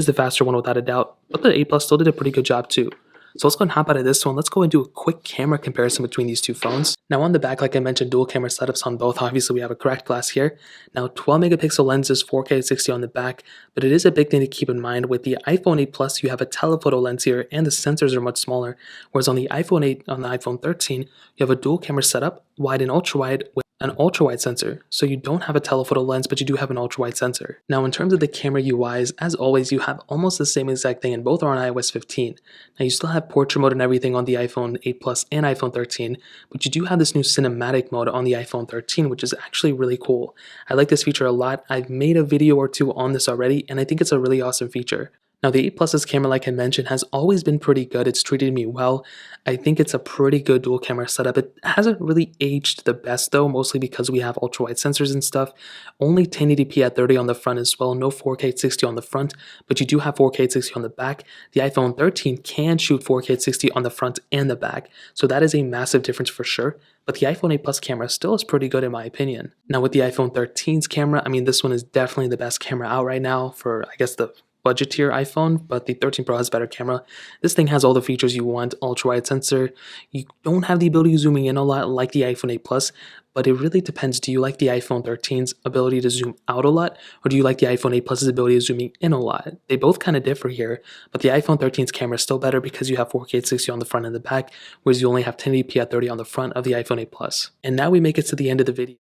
is the faster one without a doubt, but the 8 Plus still did a pretty good job too. So let's go and hop out of this one. Let's go and do a quick camera comparison between these two phones. Now on the back, like I mentioned, dual camera setups on both. Obviously, we have a cracked glass here. Now 12 megapixel lenses, 4K 60 on the back, but it is a big thing to keep in mind. With the iPhone 8 Plus, you have a telephoto lens here, and the sensors are much smaller. Whereas on the iPhone 8, on the iPhone 13, you have a dual camera setup, wide and ultra wide, with an ultra-wide sensor. So you don't have a telephoto lens, but you do have an ultra-wide sensor. Now in terms of the camera UIs, as always, you have almost the same exact thing, and both are on iOS 15. Now you still have portrait mode and everything on the iPhone 8 Plus and iPhone 13, but you do have this new cinematic mode on the iPhone 13, which is actually really cool. I like this feature a lot. I've made a video or two on this already, and I think it's a really awesome feature. Now the 8 Plus's camera, like I mentioned, has always been pretty good. It's treated me well. I think it's a pretty good dual camera setup. It hasn't really aged the best though, mostly because we have ultra wide sensors and stuff. Only 1080p at 30 on the front as well, no 4K 60 on the front, but you do have 4K 60 on the back. The iPhone 13 can shoot 4K 60 on the front and the back, so that is a massive difference for sure. But the iPhone 8 Plus camera still is pretty good in my opinion. Now with the iPhone 13's camera, I mean, this one is definitely the best camera out right now for, I guess, the budget tier iPhone, but the 13 Pro has better camera. This thing has all the features you want, ultra wide sensor. You don't have the ability of zooming in a lot like the iPhone 8 Plus, but it really depends. Do you like the iPhone 13's ability to zoom out a lot, or do you like the iPhone 8 Plus's ability of zooming in a lot? They both kind of differ here, but the iPhone 13's camera is still better because you have 4K 60 on the front and the back, whereas you only have 1080p at 30 on the front of the iPhone 8 Plus. And now we make it to the end of the video.